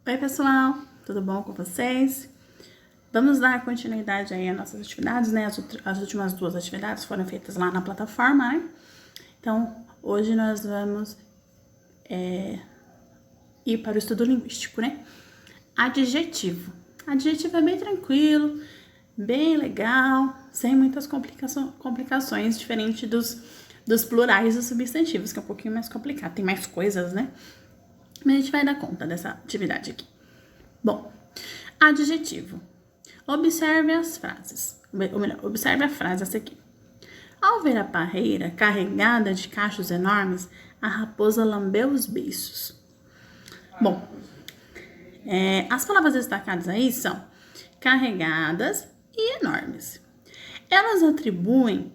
Oi, pessoal, tudo bom com vocês? Vamos dar continuidade aí às nossas atividades, né? As últimas duas atividades foram feitas lá na plataforma, né? Então, hoje nós vamos ir para o estudo linguístico, né? Adjetivo. Adjetivo é bem tranquilo, bem legal, sem muitas complicações, diferente dos plurais dos substantivos, que é um pouquinho mais complicado, tem mais coisas, né? Mas a gente vai dar conta dessa atividade aqui. Bom, adjetivo. Observe as frases. Ou melhor, observe a frase essa aqui. Ao ver a parreira carregada de cachos enormes, a raposa lambeu os beiços. Bom, as palavras destacadas aí são carregadas e enormes. Elas atribuem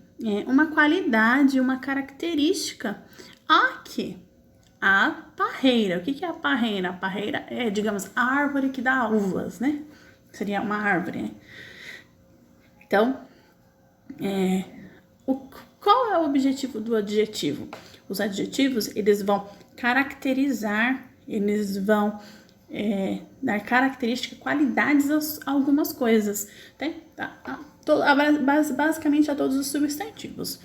uma qualidade, uma característica a quê? A parreira. O que é a parreira? A parreira é, digamos, a árvore que dá uvas, né? Seria uma árvore, né? Então, qual é o objetivo do adjetivo? Os adjetivos, eles vão caracterizar, eles vão dar característica, qualidades a algumas coisas, basicamente a todos os substantivos,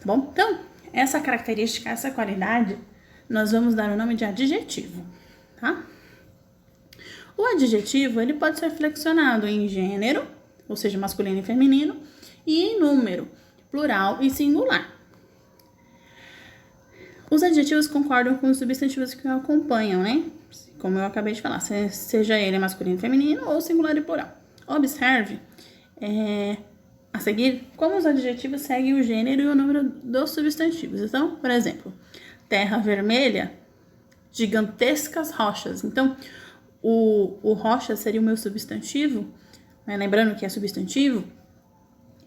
tá bom? Então, essa característica, essa qualidade, nós vamos dar o nome de adjetivo, tá? O adjetivo, ele pode ser flexionado em gênero, ou seja, masculino e feminino, e em número, plural e singular. Os adjetivos concordam com os substantivos que o acompanham, né? Como eu acabei de falar, seja ele masculino e feminino ou singular e plural. Observe a seguir como os adjetivos seguem o gênero e o número dos substantivos. Então, por exemplo, terra vermelha, gigantescas rochas. Então, o rocha seria o meu substantivo, né? Lembrando que é substantivo,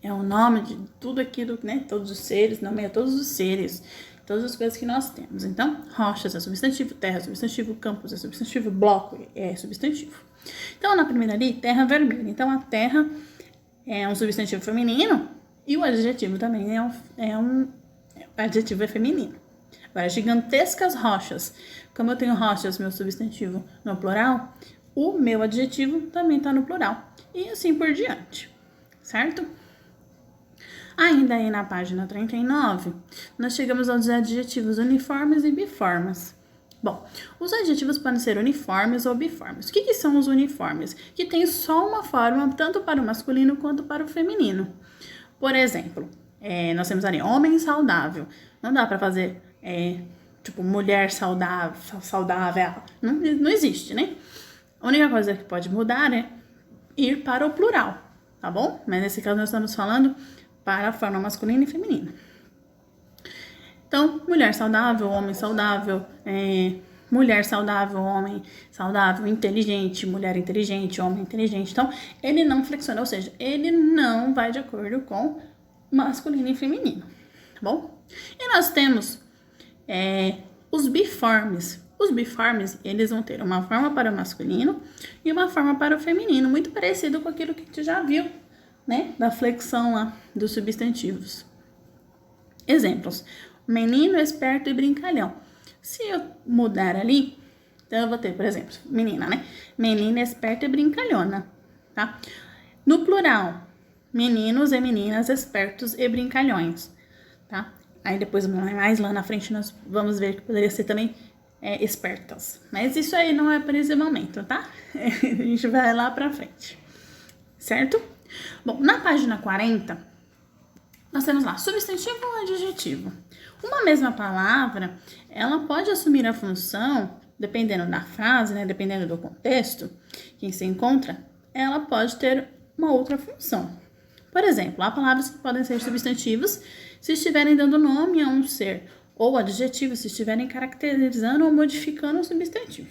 é o nome de tudo aquilo, né? Todos os seres, nomeia todos os seres, todas as coisas que nós temos. Então, rochas é substantivo, terra é substantivo, campos é substantivo, bloco é substantivo. Então, na primeira ali, terra vermelha. Então, a terra é um substantivo feminino e o adjetivo também o adjetivo é feminino. Agora, gigantescas rochas. Como eu tenho rochas, meu substantivo no plural, o meu adjetivo também está no plural. E assim por diante, certo? Ainda aí na página 39, nós chegamos aos adjetivos uniformes e biformes. Bom, os adjetivos podem ser uniformes ou biformes. O que são os uniformes? Que tem só uma forma, tanto para o masculino quanto para o feminino. Por exemplo, nós temos ali homem saudável. Não dá para fazer tipo mulher saudável. Não existe, né? A única coisa que pode mudar é ir para o plural, tá bom? Mas nesse caso nós estamos falando para a forma masculina e feminina. Então, mulher saudável, homem saudável, mulher saudável, homem saudável, inteligente, mulher inteligente, homem inteligente. Então, ele não flexiona, ou seja, ele não vai de acordo com masculino e feminino, tá bom? E nós temos os biformes. Os biformes, eles vão ter uma forma para o masculino e uma forma para o feminino, muito parecido com aquilo que a gente já viu, né? Da flexão lá dos substantivos. Exemplos. Menino, esperto e brincalhão. Se eu mudar ali, então eu vou ter, por exemplo, menina, né? Menina, esperta e brincalhona, tá? No plural, meninos e meninas, espertos e brincalhões, tá? Aí depois, mais lá na frente, nós vamos ver que poderia ser também espertas. Mas isso aí não é para esse momento, tá? A gente vai lá pra frente, certo? Bom, na página 40, nós temos lá substantivo ou adjetivo. Uma mesma palavra, ela pode assumir a função, dependendo da frase, né, dependendo do contexto que se encontra, ela pode ter uma outra função. Por exemplo, há palavras que podem ser substantivos se estiverem dando nome a um ser, ou adjetivos se estiverem caracterizando ou modificando o substantivo.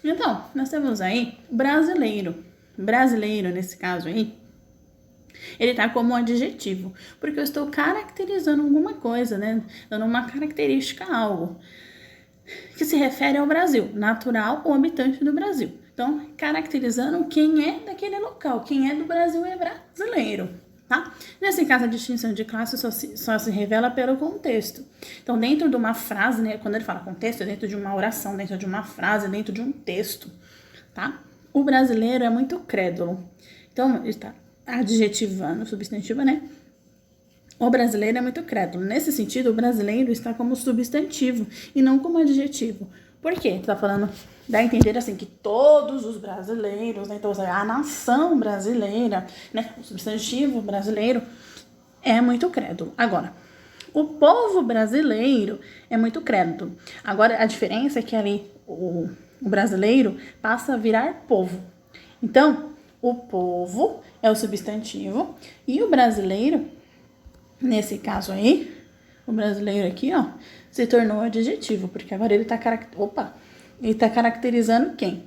Então, nós temos aí brasileiro. Brasileiro, nesse caso aí, ele tá como um adjetivo, porque eu estou caracterizando alguma coisa, né? Dando uma característica a algo que se refere ao Brasil, natural ou habitante do Brasil. Então, caracterizando quem é daquele local, quem é do Brasil é brasileiro, tá? Nesse caso, a distinção de classe só se revela pelo contexto. Então, dentro de uma frase, né? Quando ele fala contexto, é dentro de uma oração, dentro de uma frase, dentro de um texto, tá? O brasileiro é muito crédulo. Então, ele está adjetivando o substantivo, né? O brasileiro é muito crédulo. Nesse sentido, o brasileiro está como substantivo e não como adjetivo. Por quê? Está falando, dá a entender assim, que todos os brasileiros, né? Então, a nação brasileira, né? O substantivo brasileiro é muito crédulo. Agora, o povo brasileiro é muito crédulo. Agora, a diferença é que ali o brasileiro passa a virar povo. Então, o povo é o substantivo e o brasileiro, nesse caso aí, o brasileiro aqui, ó, se tornou adjetivo, porque agora ele tá caracterizando quem?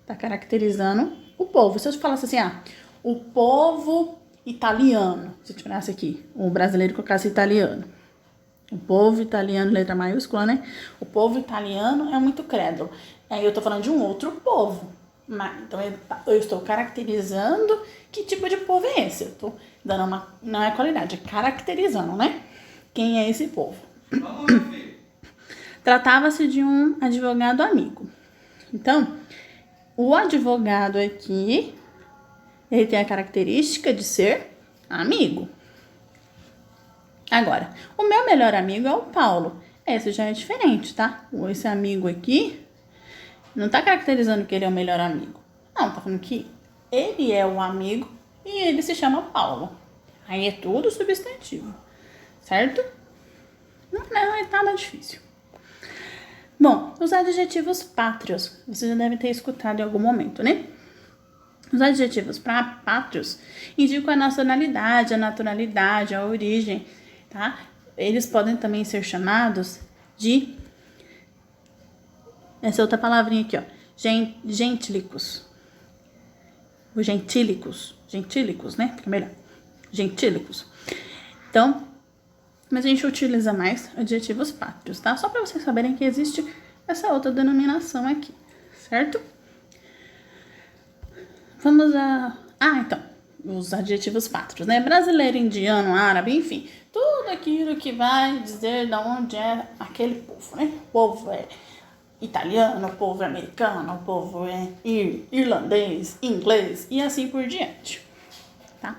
Tá caracterizando o povo. Se eu te falasse assim, o povo italiano, se eu tirasse aqui, o brasileiro colocasse italiano. O povo italiano, letra maiúscula, né? O povo italiano é muito crédulo. Aí eu tô falando de um outro povo. Então eu estou caracterizando que tipo de povo é esse. Eu tô dando não é qualidade, é caracterizando, né? Quem é esse povo? Tratava-se de um advogado amigo. Então, o advogado aqui, ele tem a característica de ser amigo. Agora, o meu melhor amigo é o Paulo. Esse já é diferente, tá? Esse amigo aqui não tá caracterizando que ele é o melhor amigo. Não, tá falando que ele é o amigo e ele se chama Paulo. Aí é tudo substantivo, certo? Não é nada difícil. Bom, os adjetivos pátrios. Você já deve ter escutado em algum momento, né? Os adjetivos pátrios indicam a nacionalidade, a naturalidade, a origem, tá? Eles podem também ser chamados de... Essa outra palavrinha aqui, ó. Gentílicos. Os gentílicos, né? Fica melhor. Gentílicos. Então, mas a gente utiliza mais adjetivos pátrios, tá? Só para vocês saberem que existe essa outra denominação aqui, certo? Vamos a... então, os adjetivos pátrios, né? Brasileiro, indiano, árabe, enfim. Tudo aquilo que vai dizer de onde é aquele povo, né? O povo é italiano, o povo é americano, o povo é irlandês, inglês e assim por diante, tá?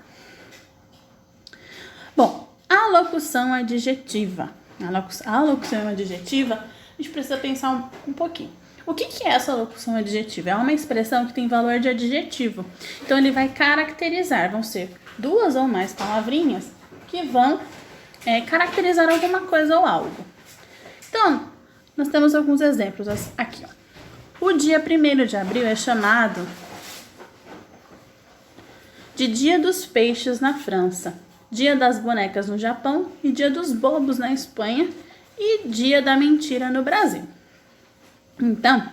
Bom, a locução adjetiva. A locução adjetiva, a gente precisa pensar um pouquinho. O que é essa locução adjetiva? É uma expressão que tem valor de adjetivo. Então, ele vai caracterizar, vão ser duas ou mais palavrinhas que vão caracterizar alguma coisa ou algo. Então, nós temos alguns exemplos aqui, ó. O dia 1º de abril é chamado de Dia dos Peixes na França, Dia das Bonecas no Japão e Dia dos Bobos na Espanha e Dia da Mentira no Brasil. Então,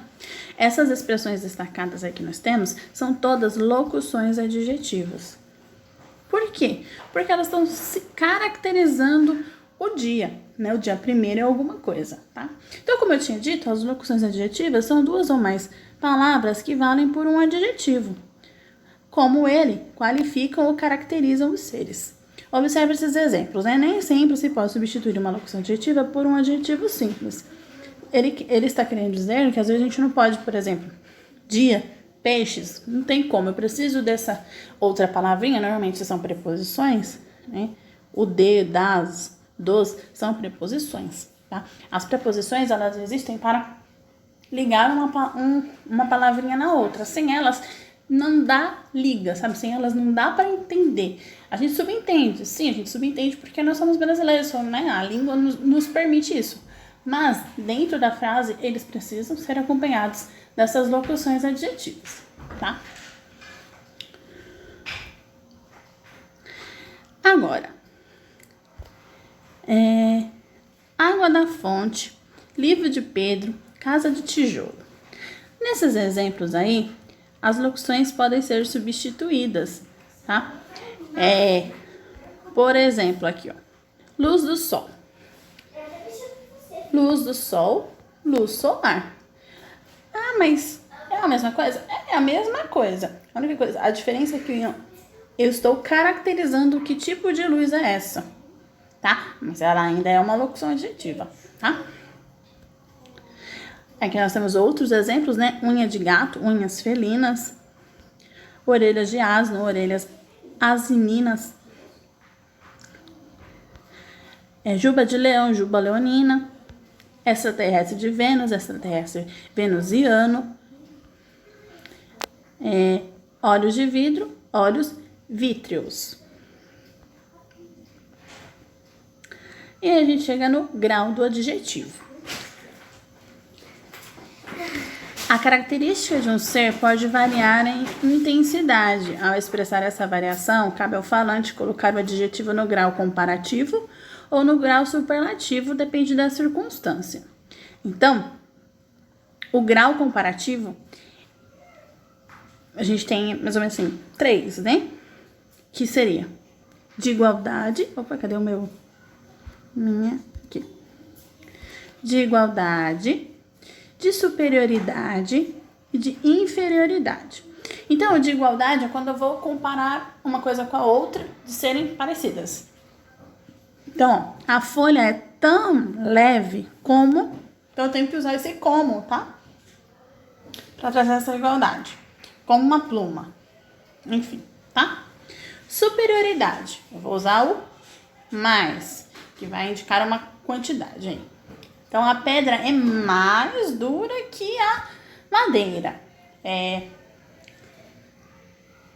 essas expressões destacadas aqui que nós temos são todas locuções adjetivas. Por quê? Porque elas estão se caracterizando o dia, né? O dia 1º é alguma coisa, tá? Então, como eu tinha dito, as locuções adjetivas são duas ou mais palavras que valem por um adjetivo. Como ele, qualificam ou caracterizam os seres. Observe esses exemplos, né? Nem sempre se pode substituir uma locução adjetiva por um adjetivo simples. Ele está querendo dizer que às vezes a gente não pode, por exemplo, dia, peixes, não tem como. Eu preciso dessa outra palavrinha, normalmente são preposições, né? O de, das, dos são preposições, tá? As preposições, elas existem para ligar uma palavrinha na outra. Sem elas, não dá liga, sabe? Sem elas não dá para entender. A gente subentende, sim, a gente subentende porque nós somos brasileiros, né? A língua nos permite isso. Mas, dentro da frase, eles precisam ser acompanhados dessas locuções adjetivas, tá? Agora, água da fonte, livro de Pedro, casa de tijolo. Nesses exemplos aí, as locuções podem ser substituídas, tá? Por exemplo, aqui, ó, luz do sol. Luz do sol, luz solar. Mas é a mesma coisa? É a mesma coisa. A única coisa, a diferença é que eu estou caracterizando que tipo de luz é essa, tá? Mas ela ainda é uma locução adjetiva, tá? Aqui nós temos outros exemplos, né? Unha de gato, unhas felinas, orelhas de asno, orelhas asininas, juba de leão, juba leonina, extraterrestre de Vênus, extraterrestre venusiano, olhos de vidro, olhos vítreos. E aí a gente chega no grau do adjetivo. A característica de um ser pode variar em intensidade. Ao expressar essa variação, cabe ao falante colocar o adjetivo no grau comparativo ou no grau superlativo, depende da circunstância. Então, o grau comparativo, a gente tem mais ou menos assim, 3, né? Que seria de igualdade. Opa, cadê o meu? Aqui. De igualdade, de superioridade e de inferioridade. Então, de igualdade é quando eu vou comparar uma coisa com a outra, de serem parecidas. Então, a folha é tão leve como... Então, eu tenho que usar esse como, tá? Para trazer essa igualdade. Como uma pluma. Enfim, tá? Superioridade. Eu vou usar o mais, que vai indicar uma quantidade aí. Então, a pedra é mais dura que a madeira.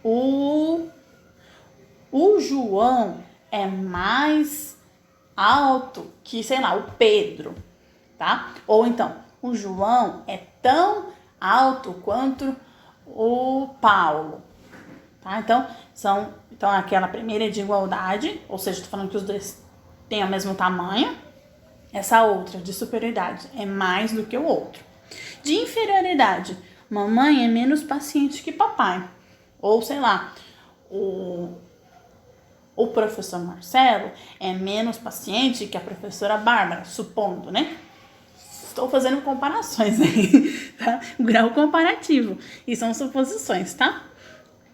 O João é mais alto que, sei lá, o Pedro, tá? Ou então, o João é tão alto quanto o Paulo, tá? Então aquela primeira é de igualdade, ou seja, estou falando que os dois têm o mesmo tamanho. Essa outra, de superioridade, é mais do que o outro. De inferioridade, mamãe é menos paciente que papai. Ou, sei lá, o professor Marcelo é menos paciente que a professora Bárbara, supondo, né? Estou fazendo comparações aí, tá? O grau comparativo. E são suposições, tá?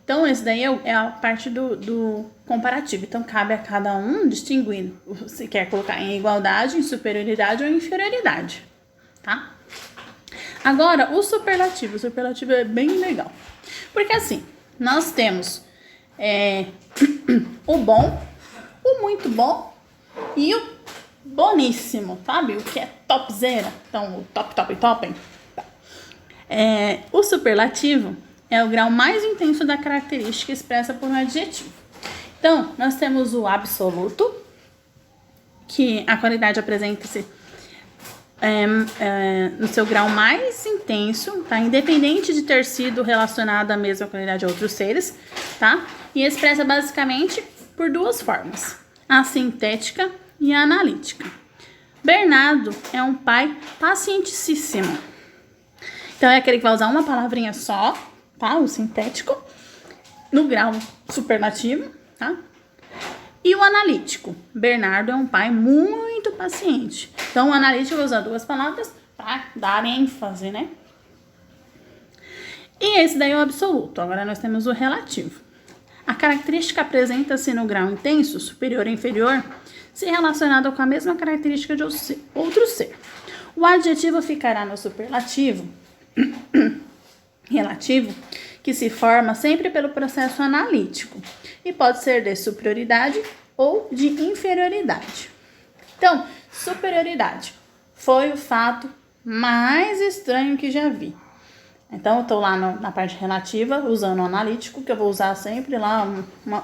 Então, esse daí é a parte do comparativo. Então, cabe a cada um distinguir se quer colocar em igualdade, em superioridade ou em inferioridade, tá? Agora, o superlativo. O superlativo é bem legal. Porque, assim, nós temos o bom, o muito bom e o boníssimo, sabe? O que é topzera. Então, o top. O superlativo é o grau mais intenso da característica expressa por um adjetivo. Então, nós temos o absoluto, que a qualidade apresenta-se no seu grau mais intenso, tá? Independente de ter sido relacionado à mesma qualidade a outros seres, tá? E expressa basicamente por duas formas, a sintética e a analítica. Bernardo é um pai pacientíssimo. Então, é aquele que vai usar uma palavrinha só, tá? O sintético, no grau superlativo, tá? E o analítico. Bernardo é um pai muito paciente. Então, o analítico vai usar duas palavras para dar ênfase, né? E esse daí é o absoluto. Agora, nós temos o relativo. A característica apresenta-se no grau intenso, superior ou inferior, se relacionada com a mesma característica de outro ser. O adjetivo ficará no superlativo relativo, que se forma sempre pelo processo analítico e pode ser de superioridade ou de inferioridade. Então, superioridade foi o fato mais estranho que já vi. Então, eu estou lá na parte relativa, usando o analítico, que eu vou usar sempre lá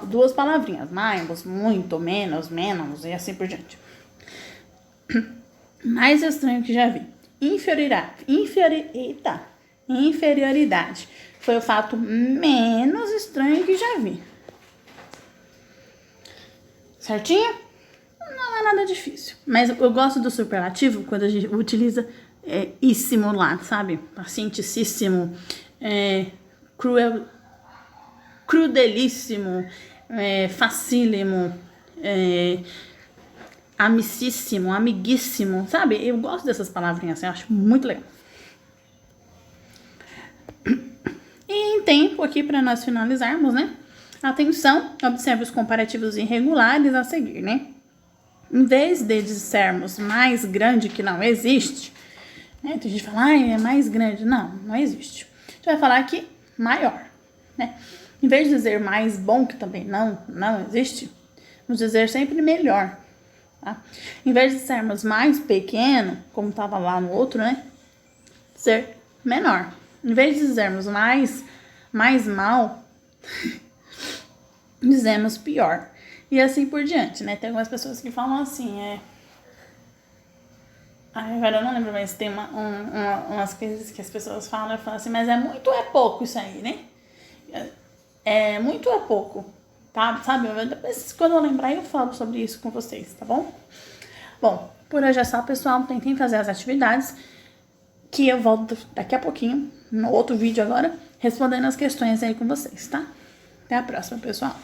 duas palavrinhas, mais, muito, menos, e assim por diante. Mais estranho que já vi. Inferioridade foi o fato menos estranho que já vi. Certinho? Não é nada difícil. Mas eu gosto do superlativo quando a gente utiliza íssimo lá, sabe? Pacientíssimo, crudelíssimo, facílimo, amicíssimo, amiguíssimo, sabe? Eu gosto dessas palavrinhas assim, eu acho muito legal. E em tempo aqui para nós finalizarmos, né? Atenção, observe os comparativos irregulares a seguir, né? Em vez de dissermos mais grande que não existe, né? Tem gente que fala, é mais grande. Não, não existe. A gente vai falar aqui maior, né? Em vez de dizer mais bom, que também não existe, vamos dizer sempre melhor, tá? Em vez de sermos mais pequeno, como estava lá no outro, né? Ser menor. Em vez de dizermos mais mal, dizemos pior. E assim por diante, né? Tem algumas pessoas que falam assim, agora eu não lembro, mas tem umas coisas que as pessoas falam, eu falo assim, mas é muito ou é pouco isso aí, né? É muito ou é pouco, tá? Sabe? Depois, quando eu lembrar, eu falo sobre isso com vocês, tá bom? Bom, por hoje é só, pessoal. Tentem fazer as atividades, que eu volto daqui a pouquinho, no outro vídeo agora, respondendo as questões aí com vocês, tá? Até a próxima, pessoal.